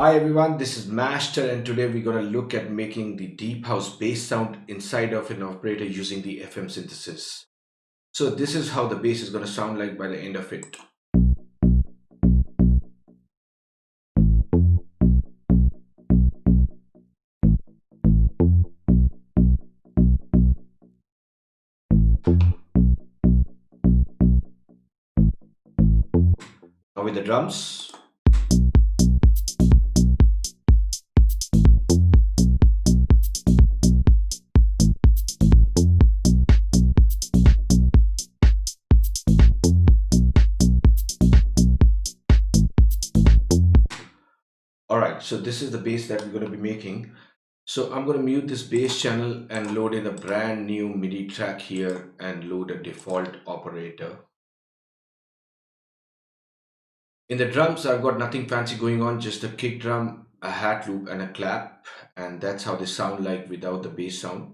Hi everyone, this is Mashter, and today we're going to look at making the deep house bass sound inside of an operator using the FM synthesis. So this is how the bass is going to sound like by the end of it. Now with the drums. Alright, so this is the bass that we're going to be making. So I'm going to mute this bass channel and load in a brand new MIDI track here and load a default operator. In the drums, I've got nothing fancy going on, just a kick drum, a hat loop, and a clap, and that's how they sound like without the bass sound.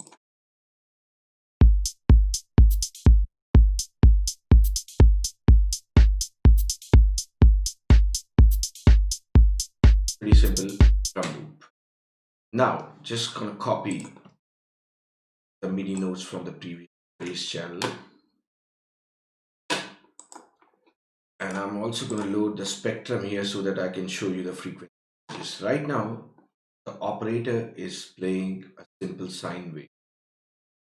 Pretty simple drum loop. Now, just gonna copy the MIDI notes from the previous bass channel, and I'm also gonna load the spectrum here so that I can show you the frequencies. Right now, the operator is playing a simple sine wave.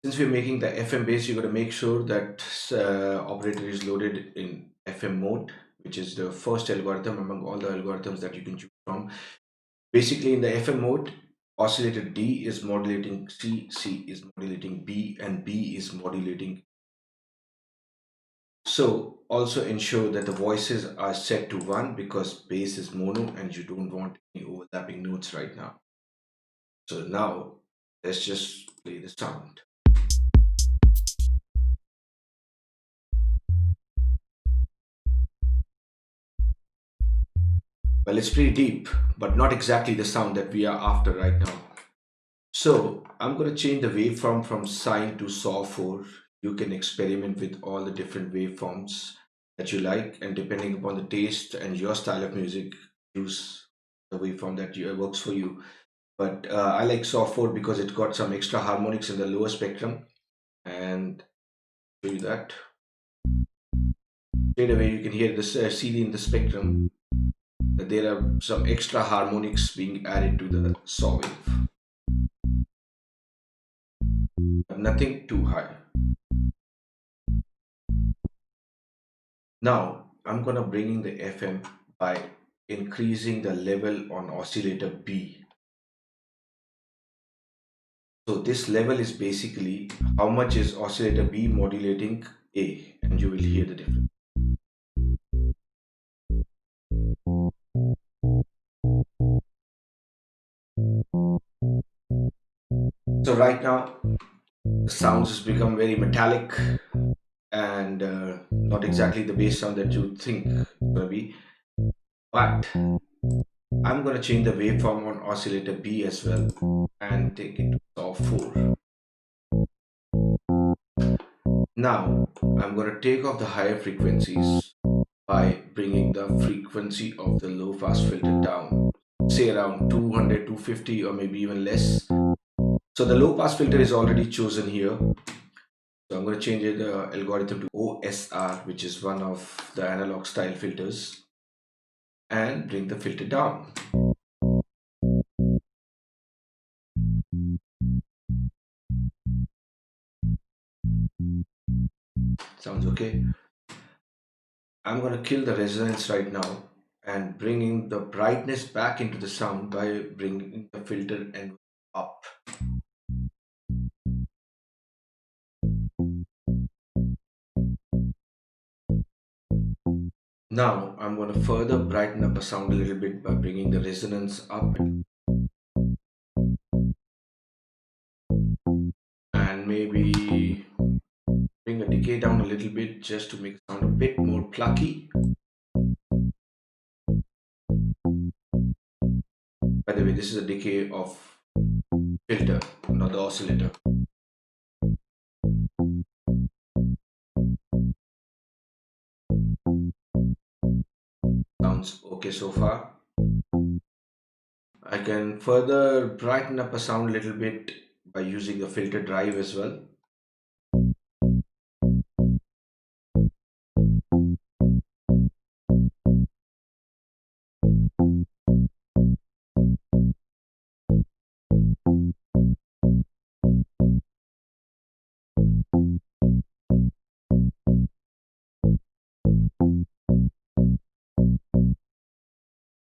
Since we're making the FM bass, you got to make sure that operator is loaded in FM mode, which is the first algorithm among all the algorithms that you can choose from. Basically, in the FM mode, oscillator D is modulating C, C is modulating B, and B is modulating. So also ensure that the voices are set to 1 because bass is mono and you don't want any overlapping notes right now. So now let's just play the sound. Well, it's pretty deep, but not exactly the sound that we are after right now. So I'm going to change the waveform from sine to saw 4. You can experiment with all the different waveforms that you like, and depending upon the taste and your style of music, choose the waveform that works for you. But I like saw 4 because it got some extra harmonics in the lower spectrum, and show you that. Straight away, you can hear this CD in the spectrum that there are some extra harmonics being added to the saw wave, but nothing too high. Now I'm gonna bring in the FM by increasing the level on oscillator B. So this level is basically how much is oscillator B modulating A, and you will hear the difference. So right now the sounds has become very metallic and not exactly the bass sound that you think it's gonna be, but I'm gonna change the waveform on oscillator B as well and take it to saw 4. Now I'm gonna take off the higher frequencies by bringing the frequency of the low pass filter down, say around 200, 250, or maybe even less. So the low pass filter is already chosen here. So I'm going to change the algorithm to OSR, which is one of the analog style filters, and bring the filter down. Sounds okay. I'm going to kill the resonance right now and bringing the brightness back into the sound by bringing the filter and up. Now I'm going to further brighten up the sound a little bit by bringing the resonance up and maybe bring the decay down a little bit just to make it sound a bit more plucky. By the way, this is a decay of filter, not the oscillator. Sounds okay so far. I can further brighten up a sound a little bit by using the filter drive as well.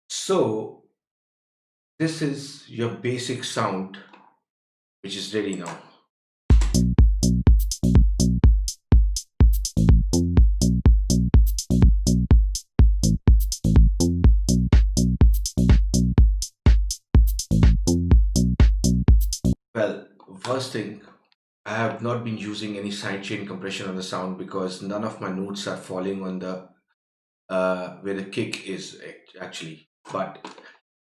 So this is your basic sound, which is ready now. Well, first thing, I have not been using any sidechain compression on the sound because none of my notes are falling on the where the kick is actually. But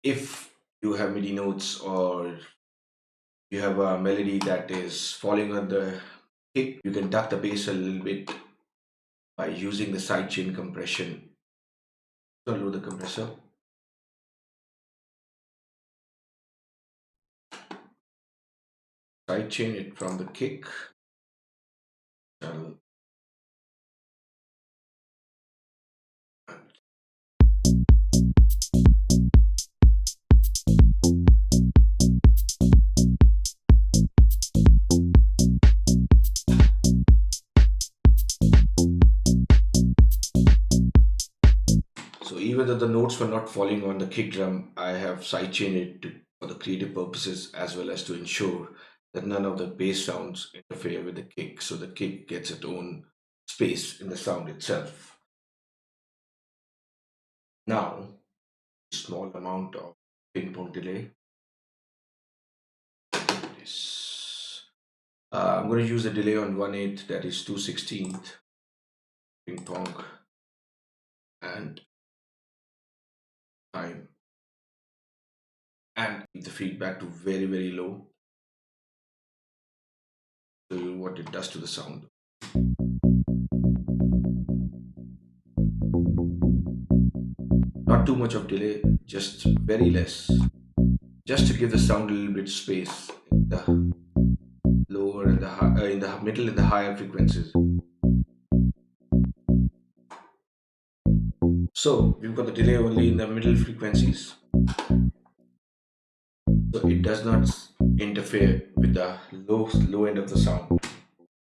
if you have MIDI notes or you have a melody that is falling on the kick, you can duck the bass a little bit by using the sidechain compression. So load the compressor, sidechain it from the kick. Channel. So even though the notes were not falling on the kick drum, I have sidechained it for the creative purposes as well as to ensure that none of the bass sounds interfere with the kick, so the kick gets its own space in the sound itself. Now, small amount of ping pong delay. This. I'm going to use the delay on 1/8, that is 2/16 ping pong, and time, and keep the feedback to very, very low. Show you what it does to the sound. Not too much of delay, just very less, just to give the sound a little bit space in the lower and the in the middle and the higher frequencies. So we've got the delay only in the middle frequencies, so it does not interfere with the low end of the sound.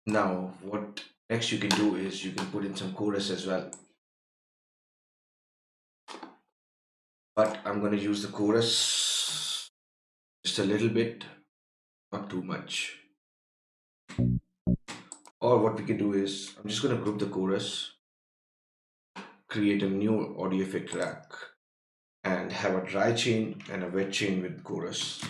Now, what next you can do is you can put in some chorus as well, but I'm going to use the chorus just a little bit, not too much. Or what we can do is I'm just going to group the chorus, create a new audio effect track, and have a dry chain and a wet chain with chorus.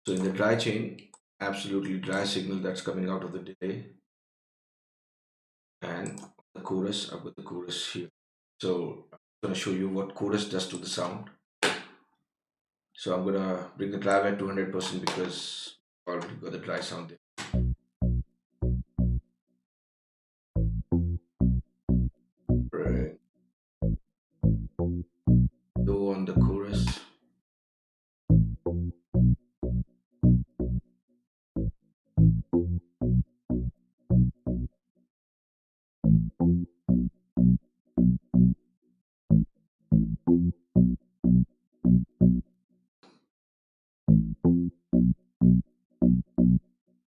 So in the dry chain, absolutely dry signal that's coming out of the delay, and the chorus, I've got the chorus here. So I'm going to show you what chorus does to the sound. So I'm going to bring the dry at 200% because I already got the dry sound there. Bring low on the chorus.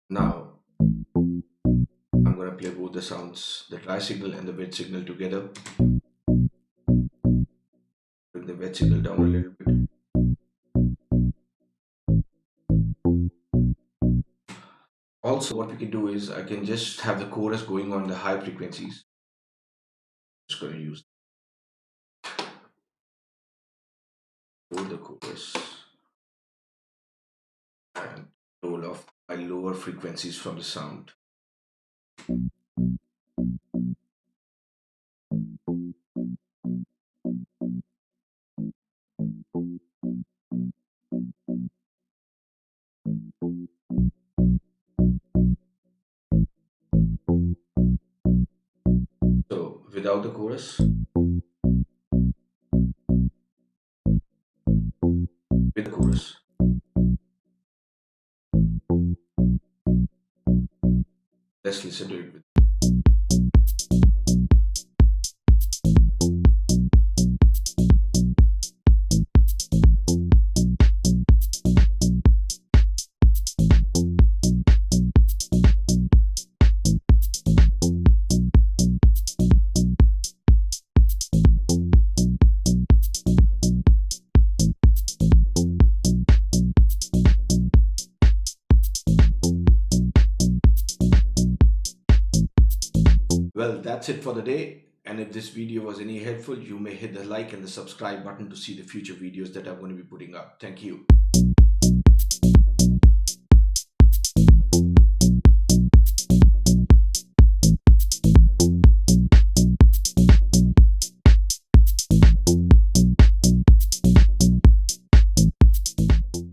Now I'm going to play both the sounds, the dry signal and the wet signal together. Bring the wet signal down a little bit. Also, what we can do is I can just have the chorus going on the high frequencies. Just going to use both the chorus and roll off my lower frequencies from the sound. without the chorus. With the chorus. Let's listen to it. Well, that's it for the day. And if this video was any helpful, you may hit the like and the subscribe button to see the future videos that I'm going to be putting up. Thank you.